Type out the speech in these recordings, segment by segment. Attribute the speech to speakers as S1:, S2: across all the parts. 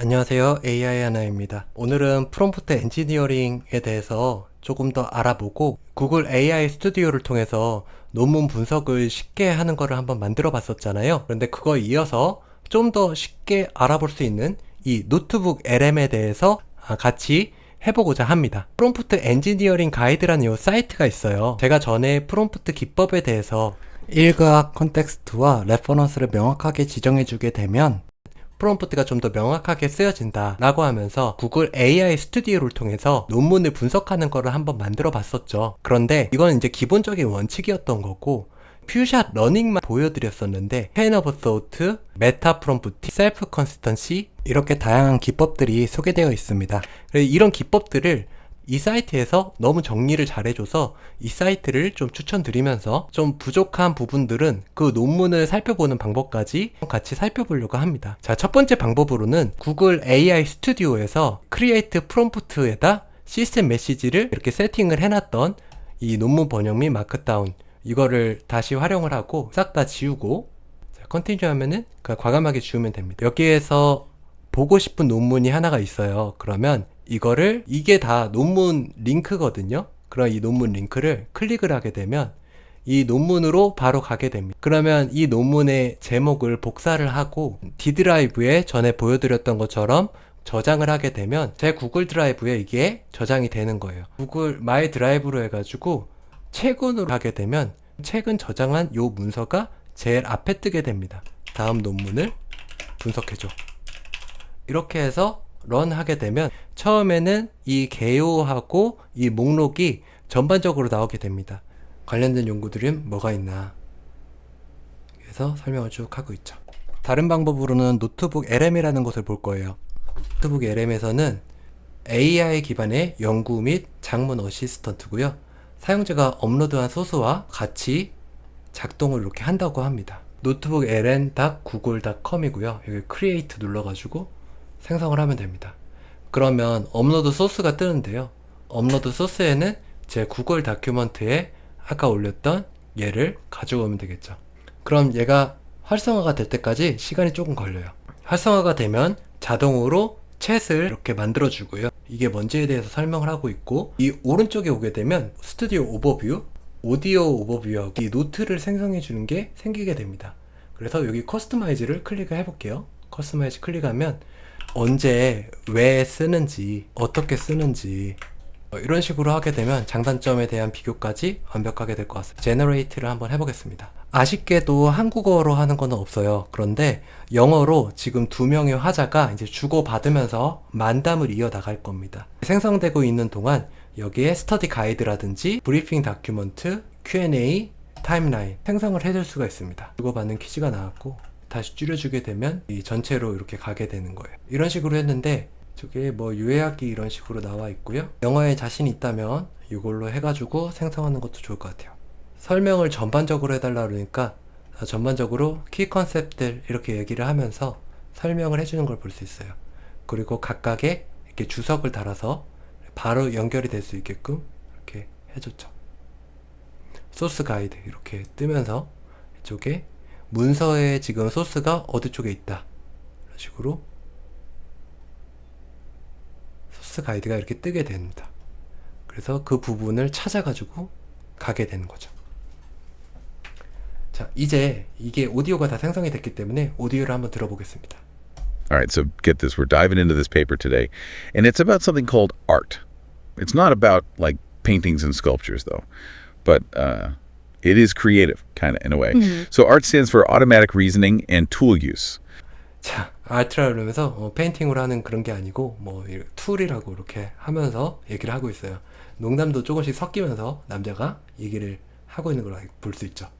S1: 안녕하세요. AI 하나입니다. 오늘은 프롬프트 엔지니어링에 대해서 조금 더 알아보고 구글 AI 스튜디오를 통해서 논문 분석을 쉽게 하는 거를 한번 만들어 봤었잖아요. 그런데 그거에 이어서 좀 더 쉽게 알아볼 수 있는 이 노트북 LM에 대해서 같이 해보고자 합니다. 프롬프트 엔지니어링 가이드라는 이 사이트가 있어요. 제가 전에 프롬프트 기법에 대해서 일각 컨텍스트와 레퍼런스를 명확하게 지정해주게 되면 프롬프트가 좀 더 명확하게 쓰여진다 라고 하면서 구글 AI 스튜디오를 통해서 논문을 분석하는 거를 한번 만들어 봤었죠. 그런데 이건 이제 기본적인 원칙이었던 거고 퓨샷 러닝만 보여드렸었는데 체인 오브 소트, 메타 프롬프트, 셀프 컨시스턴시 이렇게 다양한 기법들이 소개되어 있습니다. 이런 기법들을 이 사이트에서 너무 정리를 잘해줘서 이 사이트를 좀 추천드리면서 좀 부족한 부분들은 그 논문을 살펴보는 방법까지 같이 살펴보려고 합니다. 자, 첫 번째 방법으로는 구글 AI 스튜디오에서 크리에이트 프롬프트에다 시스템 메시지를 이렇게 세팅을 해놨던 이 논문 번역 및 마크다운 이거를 다시 활용을 하고 싹 다 지우고 컨티뉴 하면은 그냥 과감하게 지우면 됩니다. 여기에서 보고 싶은 논문이 하나가 있어요. 그러면 이거를 이게 다 논문 링크거든요. 그럼 이 논문 링크를 클릭을 하게 되면 이 논문으로 바로 가게 됩니다. 그러면 이 논문의 제목을 복사를 하고 D 드라이브에 전에 보여드렸던 것처럼 저장을 하게 되면 제 구글 드라이브에 이게 저장이 되는 거예요. 구글 마이 드라이브로 해가지고 최근으로 하게 되면 최근 저장한 요 문서가 제일 앞에 뜨게 됩니다. 다음 논문을 분석해줘. 이렇게 해서 런 하게 되면 처음에는 이 개요하고 이 목록이 전반적으로 나오게 됩니다. 관련된 연구들은 뭐가 있나 그래서 설명을 쭉 하고 있죠. 다른 방법으로는 노트북 LM이라는 것을 볼 거예요. 노트북 LM에서는 AI 기반의 연구 및 작문 어시스턴트고요. 사용자가 업로드한 소스와 같이 작동을 이렇게 한다고 합니다. 노트북 lm.google.com이고요. 여기 create 눌러가지고 생성을 하면 됩니다. 그러면 업로드 소스가 뜨는데요. 업로드 소스에는 제 구글 다큐먼트에 아까 올렸던 얘를 가져오면 되겠죠. 그럼 얘가 활성화가 될 때까지 시간이 조금 걸려요. 활성화가 되면 자동으로 챗을 이렇게 만들어 주고요. 이게 뭔지에 대해서 설명을 하고 있고 이 오른쪽에 오게 되면 스튜디오 오버뷰, 오디오 오버뷰하고 이 노트를 생성해 주는 게 생기게 됩니다. 그래서 여기 커스터마이즈를 클릭을 해볼게요. 커스터마이즈 클릭하면 언제, 왜 쓰는지, 어떻게 쓰는지 이런 식으로 하게 되면 장단점에 대한 비교까지 완벽하게 될 것 같습니다. 제너레이트를 한번 해보겠습니다. 아쉽게도 한국어로 하는 건 없어요. 그런데 영어로 지금 두 명의 화자가 이제 주고받으면서 만담을 이어나갈 겁니다. 생성되고 있는 동안 여기에 스터디 가이드라든지 브리핑 다큐먼트, Q&A, 타임라인 생성을 해줄 수가 있습니다. 주고받는 퀴즈가 나왔고 다시 줄여주게 되면 이 전체로 이렇게 가게 되는 거예요. 이런 식으로 했는데 저게 뭐 유해하기 이런 식으로 나와 있고요. 영어에 자신이 있다면 이걸로 해가지고 생성하는 것도 좋을 것 같아요. 설명을 전반적으로 해달라 그러니까 전반적으로 키 컨셉들 이렇게 얘기를 하면서 설명을 해주는 걸 볼 수 있어요. 그리고 각각의 이렇게 주석을 달아서 바로 연결이 될 수 있게끔 이렇게 해줬죠. 소스 가이드 이렇게 뜨면서 이쪽에 문서의 지금 소스가 어디 쪽에 있다 이런 식으로 소스 가이드가 이렇게 뜨게 됩니다. 그래서 그 부분을 찾아가지고 가게 되는 거죠. 자, 이제 이게 오디오가 다 생성이 됐기 때문에 오디오를 한번 들어보겠습니다.
S2: Alright, so get this. We're diving into this paper today, and it's about something called art. It's not about like paintings and sculptures though, but it is creative, kind of, in a way. So art stands for automatic reasoning and tool use.
S1: 자, 아트라 그러면서 페인팅으로 하는 그런 게 아니고 뭐 툴이라고 이렇게 하면서 얘기를 하고 있어요. 농담도 조금씩 섞이면서 남자가 얘기를 하고 있는 걸 볼 수 있죠.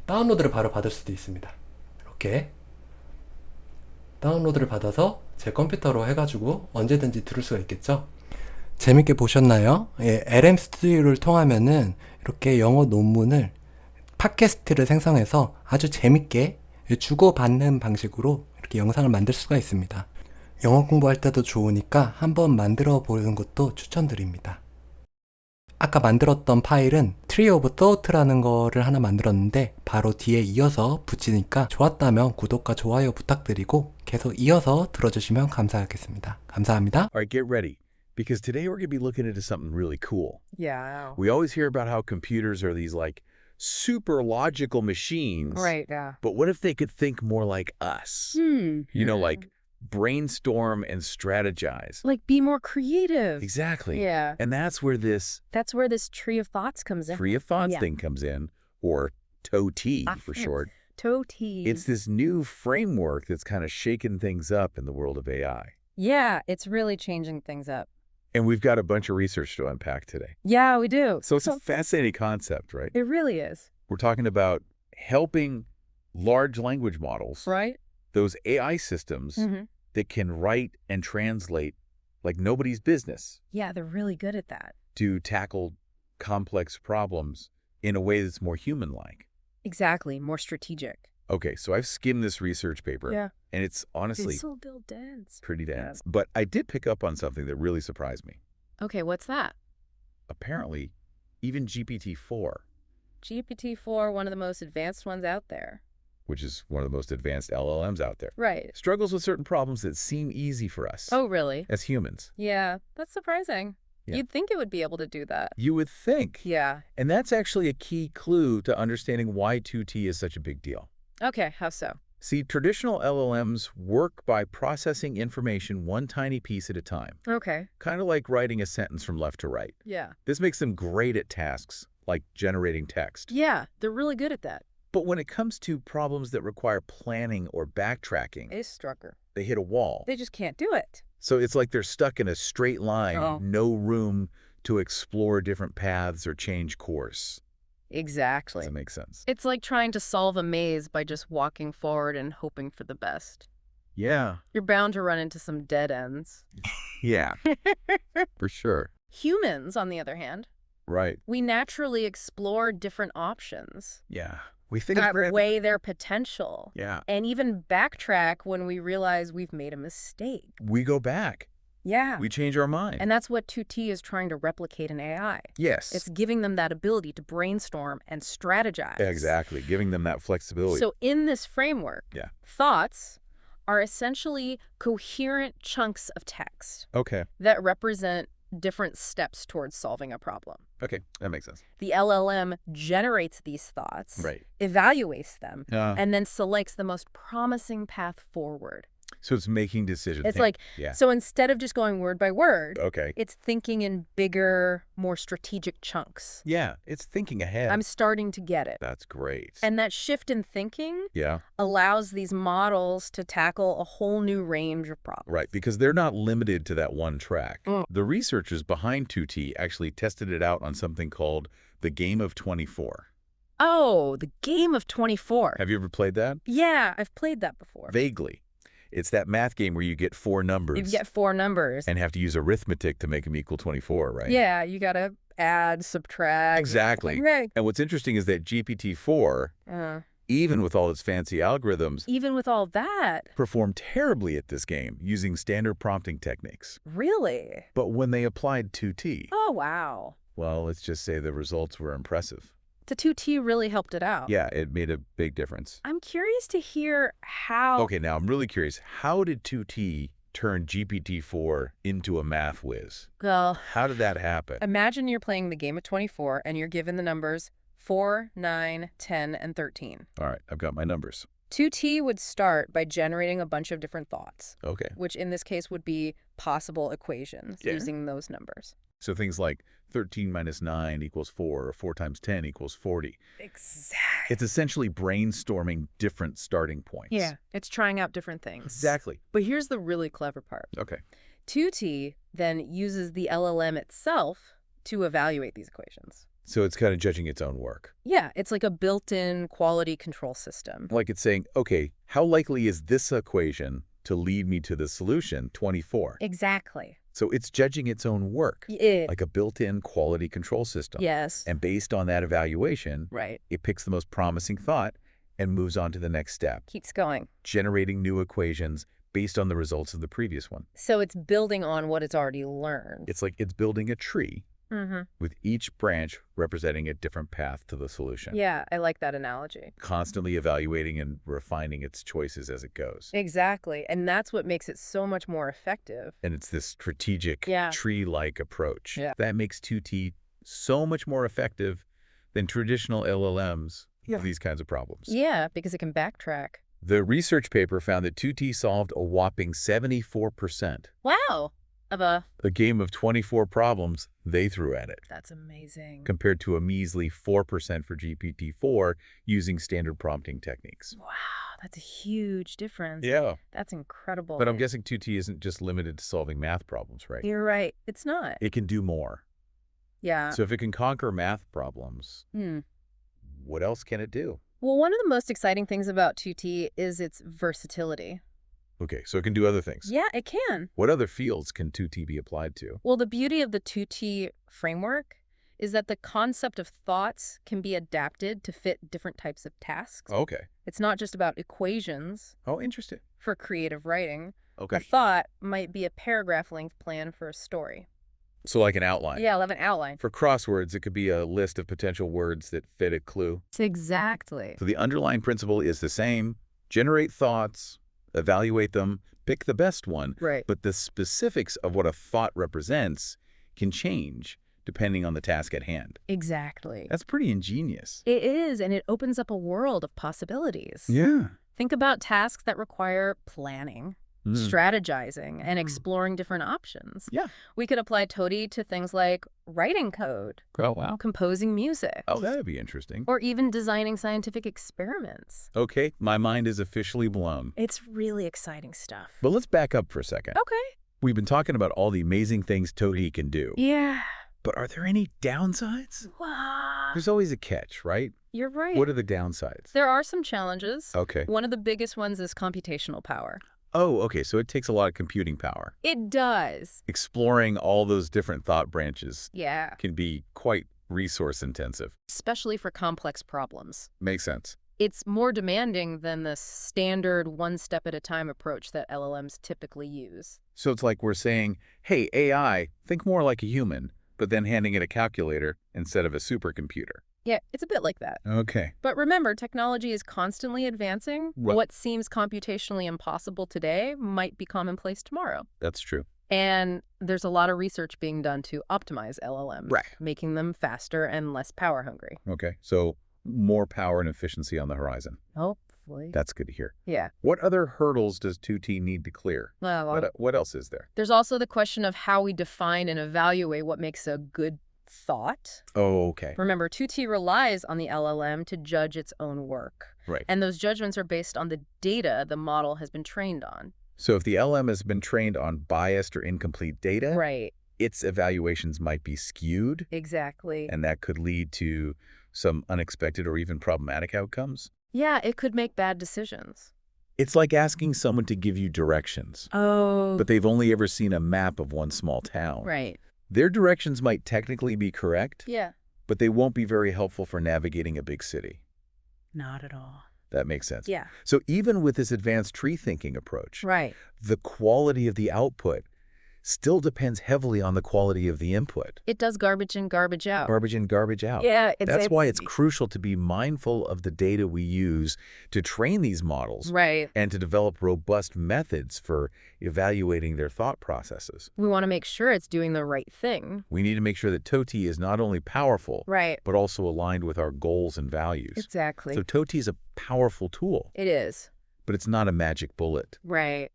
S1: 다운로드를 바로 받을 수도 있습니다. 이렇게 다운로드를 받아서 제 컴퓨터로 해가지고 언제든지 들을 수가 있겠죠. 재밌게 보셨나요? 예, LM 스튜디오를 통하면은 이렇게 영어 논문을 팟캐스트를 생성해서 아주 재밌게 주고받는 방식으로 이렇게 영상을 만들 수가 있습니다. 영어 공부할 때도 좋으니까 한번 만들어 보는 것도 추천드립니다. 아까 만들었던 파일은 Tree of Thought라는 거를 하나 만들었는데 바로 뒤에 이어서 붙이니까 좋았다면 구독과 좋아요 부탁드리고 계속 이어서 들어주시면 감사하겠습니다. 감사합니다.
S2: All right, get ready, because today we're going to be looking into something really cool.
S3: Yeah.
S2: We always hear about how computers are these like super logical machines.
S3: Right, yeah.
S2: But what if they could think more like us? You know, like brainstorm and strategize.
S3: Like be more creative.
S2: Exactly.
S3: Yeah.
S2: And that's where this
S3: tree of thoughts comes in.
S2: tree of thoughts
S3: Yeah.
S2: thing comes in, or TOT for short.
S3: TOT.
S2: It's this new framework that's kind of shaking things up in the world of AI.
S3: Yeah, it's really changing things up.
S2: And we've got a bunch of research to unpack today.
S3: Yeah, we do.
S2: So it's a fascinating concept, right?
S3: It really is.
S2: We're talking about helping large language models,
S3: Right?
S2: those AI systems that can write and translate like nobody's business
S3: Yeah, they're really good at that.
S2: to tackle complex problems in a way that's more human-like.
S3: Exactly. More strategic.
S2: Okay, so I've skimmed this research paper,
S3: Yeah.
S2: and it's honestly
S3: It's a little dense.
S2: pretty dense. But I did pick up on something that really surprised me.
S3: Okay, what's that?
S2: Apparently, even GPT-4,
S3: GPT-4, one of the most advanced ones out there.
S2: which is one of the most advanced LLMs out there,
S3: Right.
S2: struggles with certain problems that seem easy for us
S3: Oh, really?
S2: as humans.
S3: Yeah, that's surprising.
S2: Yeah.
S3: You'd think it would be able to do that.
S2: You would think.
S3: Yeah.
S2: And that's actually a key clue to understanding why 2T is such a big deal.
S3: Okay, how so?
S2: See, traditional LLMs work by processing information one tiny piece at a time,
S3: Okay.
S2: kind of like writing a sentence from left to right.
S3: Yeah.
S2: This makes them great at tasks like generating text.
S3: Yeah, they're really good at that.
S2: But when it comes to problems that require planning or backtracking,
S3: It's strucker.
S2: they hit a wall.
S3: They just can't do it.
S2: So it's like they're stuck in a straight line,
S3: Oh.
S2: no room to explore different paths or change course.
S3: Exactly.
S2: Does that make sense?
S3: It's like trying to solve a maze by just walking forward and hoping for the best.
S2: Yeah.
S3: You're bound to run into some dead ends.
S2: Yeah. For sure.
S3: Humans, on the other hand,
S2: Right.
S3: we naturally explore different options,
S2: Yeah. We think
S3: weigh their potential,
S2: Yeah.
S3: and even backtrack when we realize we've made a mistake.
S2: We go back.
S3: Yeah.
S2: We change our mind.
S3: And that's what 2T is trying to replicate in AI.
S2: Yes.
S3: It's giving them that ability to brainstorm and strategize.
S2: Exactly. Giving them that flexibility.
S3: So in this framework,
S2: Yeah.
S3: thoughts are essentially coherent chunks of text
S2: Okay.
S3: that represent different steps towards solving a problem.
S2: Okay. That makes sense.
S3: The LLM generates these thoughts,
S2: Right.
S3: evaluates them,
S2: Yeah.
S3: and then selects the most promising path forward.
S2: So it's making decisions.
S3: It's like,
S2: Yeah.
S3: so instead of just going word by word,
S2: Okay.
S3: it's thinking in bigger, more strategic chunks.
S2: Yeah. It's thinking ahead.
S3: I'm starting to get it.
S2: That's great.
S3: And that shift in thinking
S2: Yeah.
S3: allows these models to tackle a whole new range of problems.
S2: Right. Because they're not limited to that one track.
S3: Mm.
S2: The researchers behind 2T actually tested it out on something called the game of 24.
S3: Oh, the game of 24.
S2: Have you ever played that?
S3: Yeah, I've played that before.
S2: Vaguely. It's that math game where you get four numbers
S3: You get 4 numbers.
S2: and have to use arithmetic to make them equal 24, right?
S3: Yeah, you gotta add, subtract.
S2: Exactly.
S3: Right.
S2: And what's interesting is that GPT-4, even with all its fancy algorithms,
S3: Even with all that,
S2: performed terribly at this game using standard prompting techniques.
S3: really?
S2: But when they applied 2T,
S3: Oh, wow.
S2: well, let's just say the results were impressive.
S3: The 2T really helped it out.
S2: Yeah, it made a big difference.
S3: I'm curious to hear how...
S2: Okay, now I'm really curious. How did 2T turn GPT-4 into a math whiz?
S3: Well,
S2: How did that happen?
S3: imagine you're playing the game of 24 and you're given the numbers 4, 9, 10, and 13.
S2: All right, I've got my numbers.
S3: 2T would start by generating a bunch of different thoughts,
S2: Okay.
S3: which in this case would be possible equations
S2: Yeah.
S3: using those numbers.
S2: So things like 13 minus 9 equals 4, or 4 times 10 equals 40.
S3: Exactly.
S2: It's essentially brainstorming different starting points.
S3: Yeah, it's trying out different things.
S2: Exactly.
S3: But here's the really clever part.
S2: Okay.
S3: 2T then uses the LLM itself to evaluate these equations.
S2: So it's kind of judging its own work.
S3: Yeah, it's like a built-in quality control system.
S2: Like it's saying, okay, how likely is this equation to lead me to the solution, 24?
S3: Exactly.
S2: So it's judging its own work, like a built-in quality control system.
S3: Yes.
S2: And based on that evaluation,
S3: Right.
S2: it picks the most promising thought and moves on to the next step,
S3: Keeps going.
S2: generating new equations based on the results of the previous one.
S3: So it's building on what it's already learned.
S2: It's like it's building a tree with each branch representing a different path to the solution.
S3: Yeah, I like that analogy.
S2: Constantly evaluating and refining its choices as it goes.
S3: Exactly. And that's what makes it so much more effective.
S2: And it's this strategic,
S3: Yeah.
S2: tree-like approach.
S3: Yeah.
S2: That makes 2T so much more effective than traditional LLMs for these kinds of problems.
S3: Yeah, because it can backtrack.
S2: The research paper found that 2T solved a whopping 74%.
S3: Wow. Of a...
S2: A game of 24 problems they threw at it,
S3: That's amazing.
S2: compared to a measly 4% for GPT-4 using standard prompting techniques.
S3: Wow, that's a huge difference.
S2: Yeah.
S3: That's incredible.
S2: But I'm guessing 2T isn't just limited to solving math problems, right?
S3: You're right. It's not.
S2: It can do more.
S3: Yeah.
S2: So if it can conquer math problems,
S3: Hmm.
S2: what else can it do?
S3: Well, one of the most exciting things about 2T is its versatility.
S2: Okay, so it can do other things.
S3: Yeah, it can.
S2: What other fields can 2T be applied to?
S3: Well, the beauty of the 2T framework is that the concept of thoughts can be adapted to fit different types of tasks.
S2: Okay.
S3: It's not just about equations
S2: Oh, interesting.
S3: for creative writing.
S2: Okay.
S3: A thought might be a paragraph-length plan for a story.
S2: So like an outline.
S3: Yeah, I'll have an outline.
S2: For crosswords, it could be a list of potential words that fit a clue.
S3: Exactly.
S2: So the underlying principle is the same. Generate thoughts, evaluate them, pick the best one.
S3: Right.
S2: But the specifics of what a thought represents can change depending on the task at hand.
S3: Exactly.
S2: That's pretty ingenious.
S3: It is, and it opens up a world of possibilities.
S2: Yeah.
S3: Think about tasks that require planning, strategizing, and exploring different options.
S2: Yeah.
S3: We could apply TOTI to things like writing code,
S2: Oh, wow.
S3: composing music,
S2: Oh, that'd be interesting.
S3: or even designing scientific experiments.
S2: Okay, my mind is officially blown.
S3: It's really exciting stuff.
S2: But let's back up for a second.
S3: Okay.
S2: We've been talking about all the amazing things TOTI can do.
S3: Yeah.
S2: But are there any downsides?
S3: Wow.
S2: There's always a catch, right?
S3: You're right.
S2: What are the downsides?
S3: There are some challenges.
S2: Okay.
S3: One of the biggest ones is computational power.
S2: Oh, okay, so it takes a lot of computing power.
S3: It does.
S2: Exploring all those different thought branches
S3: Yeah.
S2: can be quite resource intensive.
S3: Especially for complex problems.
S2: Makes sense.
S3: It's more demanding than the standard one-step-at-a-time approach that LLMs typically use.
S2: So it's like we're saying, hey, AI, think more like a human, but then handing it a calculator instead of a supercomputer.
S3: Yeah, it's a bit like that.
S2: Okay.
S3: But remember, technology is constantly advancing.
S2: Right.
S3: What seems computationally impossible today might be commonplace tomorrow.
S2: That's true.
S3: And there's a lot of research being done to optimize LLMs,
S2: Right.
S3: making them faster and less power hungry.
S2: Okay, so more power and efficiency on the horizon.
S3: Hopefully.
S2: That's good to hear.
S3: Yeah.
S2: What other hurdles does 2T need to clear?
S3: Well,
S2: What else is there?
S3: there's also the question of how we define and evaluate what makes a good thought.
S2: Oh, okay.
S3: Remember, 2T relies on the LLM to judge its own work.
S2: Right.
S3: And those judgments are based on the data the model has been trained on.
S2: So if the LM has been trained on biased or incomplete data,
S3: Right.
S2: its evaluations might be skewed,
S3: Exactly.
S2: and that could lead to some unexpected or even problematic outcomes.
S3: Yeah, it could make bad decisions.
S2: It's like asking someone to give you directions,
S3: Oh.
S2: but they've only ever seen a map of one small town.
S3: Right.
S2: Their directions might technically be correct,
S3: Yeah.
S2: but they won't be very helpful for navigating a big city.
S3: Not at all.
S2: That makes sense.
S3: Yeah.
S2: So even with this advanced tree thinking approach,
S3: Right.
S2: the quality of the output still depends heavily on the quality of the input.
S3: It does garbage in, garbage out.
S2: Garbage in, garbage out.
S3: Yeah.
S2: That's why it's crucial to be mindful of the data we use to train these models
S3: Right.
S2: and to develop robust methods for evaluating their thought processes.
S3: We want to make sure it's doing the right thing.
S2: We need to make sure that TOTI is not only powerful,
S3: Right.
S2: but also aligned with our goals and values.
S3: Exactly.
S2: So TOTI is a powerful tool,
S3: It is.
S2: but it's not a magic bullet.
S3: Right.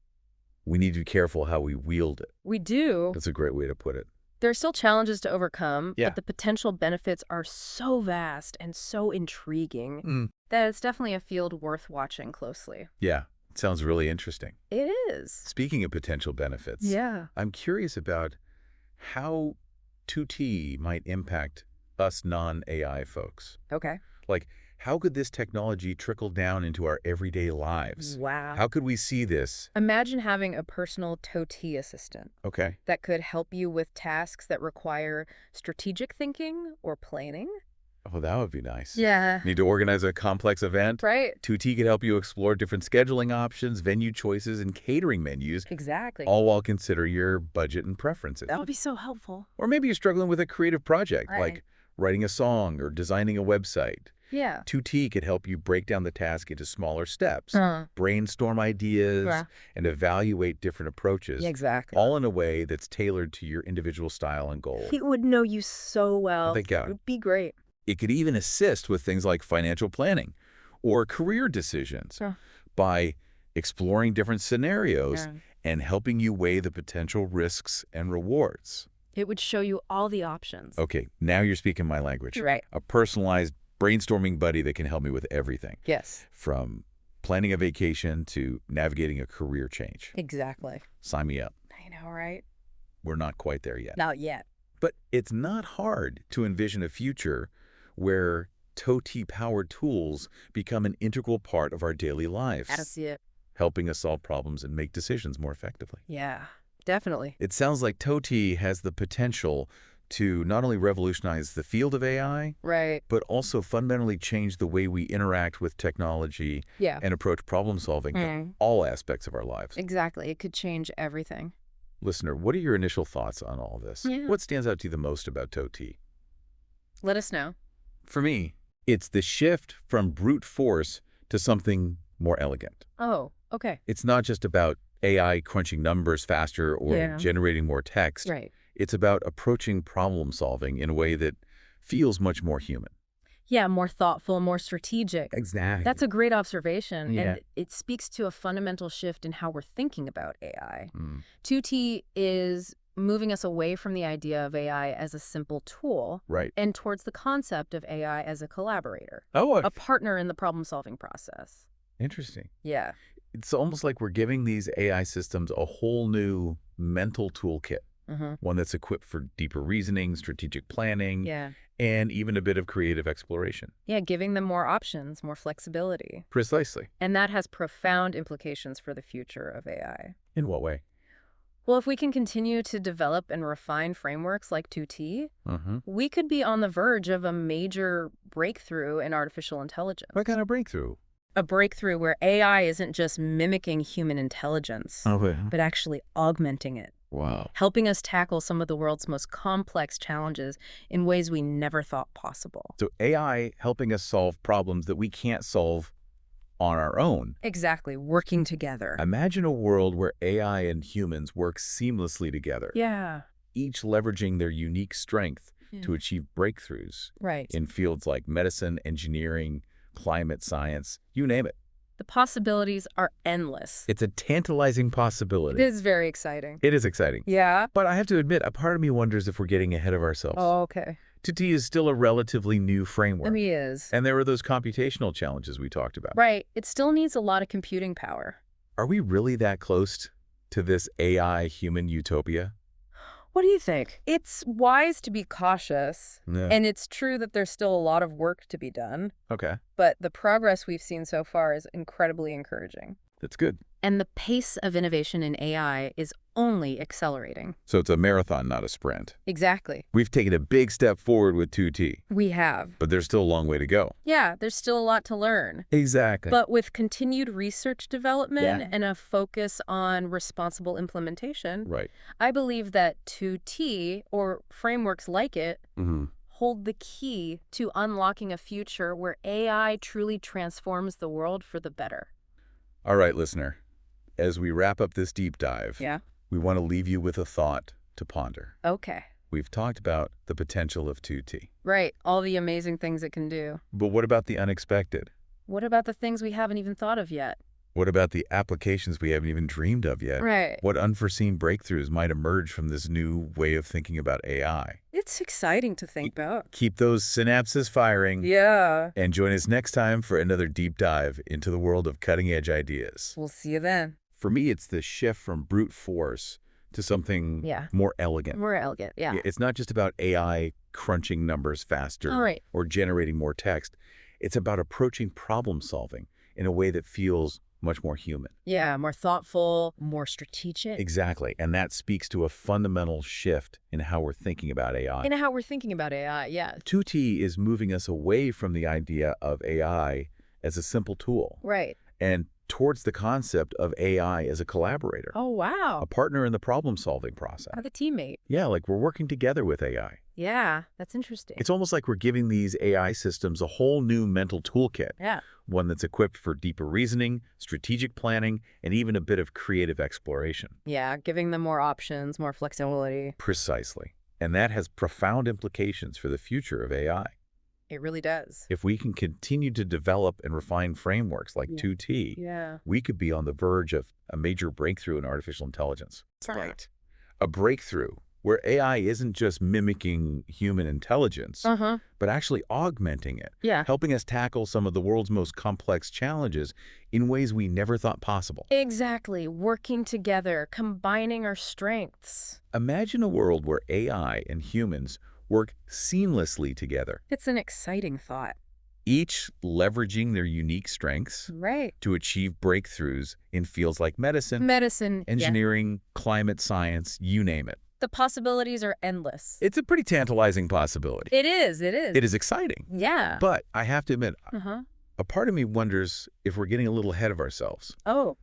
S2: We need to be careful how we wield it.
S3: We do.
S2: That's a great way to put it.
S3: There are still challenges to overcome,
S2: Yeah.
S3: but the potential benefits are so vast and so intriguing that it's definitely a field worth watching closely.
S2: Yeah, it sounds really interesting.
S3: It is.
S2: Speaking of potential benefits,
S3: Yeah.
S2: I'm curious about how 2T might impact us non-AI folks.
S3: Okay.
S2: Like, how could this technology trickle down into our everyday lives?
S3: Wow.
S2: How could we see this?
S3: Imagine having a personal TOTI assistant
S2: Okay.
S3: that could help you with tasks that require strategic thinking or planning,
S2: Oh, that would be nice.
S3: Yeah.
S2: Need to organize a complex event?
S3: Right.
S2: 2T could help you explore different scheduling options, venue choices, and catering menus,
S3: Exactly.
S2: all while considering your budget and preferences.
S3: That would be so helpful.
S2: Or maybe you're struggling with a creative project,
S3: Right.
S2: like writing a song or designing a website.
S3: Yeah.
S2: 2T could help you break down the task into smaller steps, brainstorm ideas,
S3: Yeah.
S2: and evaluate different approaches,
S3: Exactly.
S2: all in a way that's tailored to your individual style and goal.
S3: He would know you so well.
S2: Thank God.
S3: It would be great.
S2: It could even assist with things like financial planning or career decisions
S3: Yeah.
S2: by exploring different scenarios
S3: Yeah.
S2: and helping you weigh the potential risks and rewards.
S3: It would show you all the options.
S2: Okay, now you're speaking my language.
S3: Right.
S2: A personalized brainstorming buddy that can help me with everything,
S3: Yes.
S2: from planning a vacation to navigating a career change.
S3: Exactly.
S2: Sign me up.
S3: I know, right?
S2: We're not quite there yet.
S3: Not yet.
S2: But it's not hard to envision a future where TOTI-powered tools become an integral part of our daily lives,
S3: I don't see it.
S2: helping us solve problems and make decisions more effectively.
S3: Yeah, definitely.
S2: It sounds like TOTI has the potential to not only revolutionize the field of AI,
S3: Right.
S2: but also fundamentally change the way we interact with technology
S3: Yeah.
S2: and approach problem solving in all aspects of our lives.
S3: Exactly. It could change everything.
S2: Listener, what are your initial thoughts on all this?
S3: Yeah.
S2: What stands out to you the most about TOTI?
S3: Let us know.
S2: For me, it's the shift from brute force to something more elegant.
S3: Oh, okay.
S2: It's not just about AI crunching numbers faster or
S3: Yeah.
S2: generating more text.
S3: Right.
S2: It's about approaching problem solving in a way that feels much more human.
S3: Yeah, more thoughtful, more strategic.
S2: Exactly.
S3: That's a great observation.
S2: Yeah.
S3: And it speaks to a fundamental shift in how we're thinking about AI.
S2: Mm.
S3: 2T is moving us away from the idea of AI as a simple tool
S2: Right.
S3: and towards the concept of AI as a collaborator,
S2: Oh,
S3: a partner in the problem-solving process.
S2: interesting.
S3: Yeah.
S2: It's almost like we're giving these AI systems a whole new mental toolkit, one that's equipped for deeper reasoning, strategic planning,
S3: Yeah.
S2: and even a bit of creative exploration.
S3: Yeah, giving them more options, more flexibility.
S2: Precisely.
S3: And that has profound implications for the future of AI.
S2: In what way?
S3: Well, if we can continue to develop and refine frameworks like 2T,
S2: Mm-hmm.
S3: we could be on the verge of a major breakthrough in artificial intelligence.
S2: What kind of breakthrough?
S3: A breakthrough where AI isn't just mimicking human intelligence, but actually augmenting it,
S2: Wow.
S3: helping us tackle some of the world's most complex challenges in ways we never thought possible.
S2: So AI helping us solve problems that we can't solve on our own.
S3: Exactly, working together.
S2: Imagine a world where AI and humans work seamlessly together,
S3: Yeah,
S2: each leveraging their unique strength
S3: Yeah.
S2: to achieve breakthroughs
S3: right.
S2: in fields like medicine, engineering, climate science, you name it.
S3: The possibilities are endless.
S2: It's a tantalizing
S3: It
S2: possibility.
S3: is very exciting.
S2: It is exciting.
S3: Yeah.
S2: But I have to admit, a part of me wonders if we're getting ahead of ourselves.
S3: Oh, okay.
S2: 2T is still a relatively new framework.
S3: He is.
S2: And there are those computational challenges we talked about.
S3: Right. It still needs a lot of computing power.
S2: Are we really that close to this AI human utopia?
S3: What do you think? It's wise to be cautious,
S2: Yeah.
S3: and it's true that there's still a lot of work to be done,
S2: Okay.
S3: but the progress we've seen so far is incredibly encouraging.
S2: That's good.
S3: And the pace of innovation in AI is only accelerating.
S2: So it's a marathon, not a sprint.
S3: Exactly.
S2: We've taken a big step forward with 2T,
S3: We have.
S2: but there's still a long way to go.
S3: Yeah, there's still a lot to learn.
S2: Exactly.
S3: But with continued research development
S2: Yeah.
S3: and a focus on responsible implementation,
S2: Right.
S3: I believe that 2T, or frameworks like it,
S2: Mm-hmm.
S3: hold the key to unlocking a future where AI truly transforms the world for the better.
S2: All right, listener. As we wrap up this deep dive,
S3: Yeah.
S2: we want to leave you with a thought to ponder.
S3: Okay.
S2: We've talked about the potential of 2T.
S3: Right. All the amazing things it can do.
S2: But what about the unexpected?
S3: What about the things we haven't even thought of yet?
S2: What about the applications we haven't even dreamed of yet?
S3: Right.
S2: What unforeseen breakthroughs might emerge from this new way of thinking about AI?
S3: It's exciting to think about.
S2: Keep those synapses firing.
S3: Yeah.
S2: And join us next time for another deep dive into the world of cutting-edge ideas.
S3: We'll see you then.
S2: For me, it's the shift from brute force to something more elegant.
S3: More elegant. Yeah.
S2: It's not just about AI crunching numbers faster
S3: All right.
S2: or generating more text. It's about approaching problem solving in a way that feels much more human.
S3: Yeah, more thoughtful, more strategic.
S2: Exactly. And that speaks to a fundamental shift in how we're thinking about AI.
S3: In how we're thinking about AI, yeah.
S2: 2T is moving us away from the idea of AI as a simple tool.
S3: Right.
S2: And towards the concept of AI as a collaborator.
S3: Oh, wow.
S2: A partner in the problem-solving process.
S3: Like a teammate.
S2: Yeah, like we're working together with AI.
S3: Yeah, that's interesting.
S2: It's almost like we're giving these AI systems a whole new mental toolkit.
S3: Yeah.
S2: One that's equipped for deeper reasoning, strategic planning, and even a bit of creative exploration.
S3: Yeah, giving them more options, more flexibility.
S2: Precisely. And that has profound implications for the future of AI.
S3: It really does.
S2: If we can continue to develop and refine frameworks like 2T,
S3: Yeah.
S2: we could be on the verge of a major breakthrough in artificial intelligence.
S3: That's right.
S2: A breakthrough where AI isn't just mimicking human intelligence, but actually augmenting it,
S3: Yeah.
S2: helping us tackle some of the world's most complex challenges in ways we never thought possible.
S3: Exactly. Working together, combining our strengths.
S2: Imagine a world where AI and humans work seamlessly together,
S3: It's an exciting thought.
S2: each leveraging their unique strengths
S3: Right.
S2: to achieve breakthroughs in fields like medicine,
S3: Medicine. Yeah.
S2: engineering, climate science, you name it.
S3: The possibilities are endless.
S2: It's a pretty tantalizing possibility.
S3: It is. It is.
S2: It is exciting.
S3: Yeah.
S2: But I have to admit,
S3: Uh-huh.
S2: a part of me wonders if we're getting a little ahead of ourselves.
S3: Oh,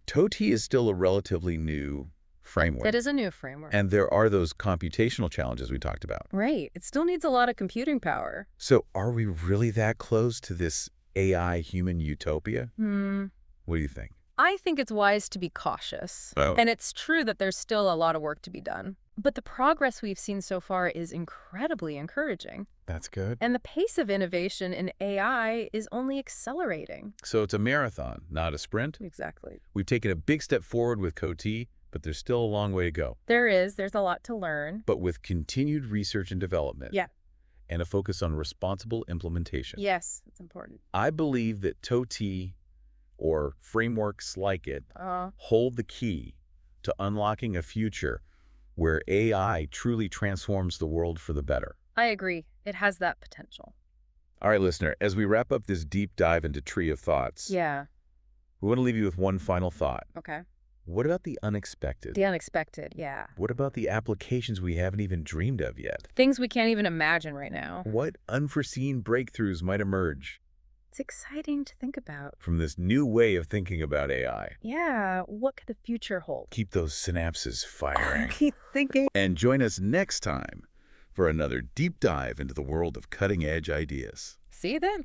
S2: TOTI is still a relatively new framework.
S3: that is a new framework.
S2: And there are those computational challenges we talked about.
S3: Right. It still needs a lot of computing power.
S2: So are we really that close to this AI human utopia? What do you think?
S3: I think it's wise to be cautious.
S2: Oh.
S3: And it's true that there's still a lot of work to be done. But the progress we've seen so far is incredibly encouraging.
S2: That's good.
S3: And the pace of innovation in AI is only accelerating.
S2: So it's a marathon, not a sprint.
S3: Exactly.
S2: We've taken a big step forward with COTI, but there's still a long way to go.
S3: There's a lot to learn.
S2: But with continued research and development.
S3: Yeah.
S2: And a focus on responsible implementation.
S3: Yes, it's important.
S2: I believe that TOTI, or frameworks like it,
S3: Uh,
S2: hold the key to unlocking a future where AI truly transforms the world for the better.
S3: I agree. It has that potential.
S2: All right, listener, as we wrap up this deep dive into Tree of Thoughts,
S3: Yeah.
S2: we want to leave you with one final thought.
S3: Okay.
S2: What about the unexpected?
S3: The unexpected. Yeah.
S2: What about the applications we haven't even dreamed of yet?
S3: Things we can't even imagine right now.
S2: What unforeseen breakthroughs might emerge
S3: It's exciting to think about.
S2: from this new way of thinking about AI?
S3: Yeah. What could the future hold?
S2: Keep those synapses firing.
S3: Keep thinking.
S2: And join us next time for another deep dive into the world of cutting-edge ideas.
S3: See you then.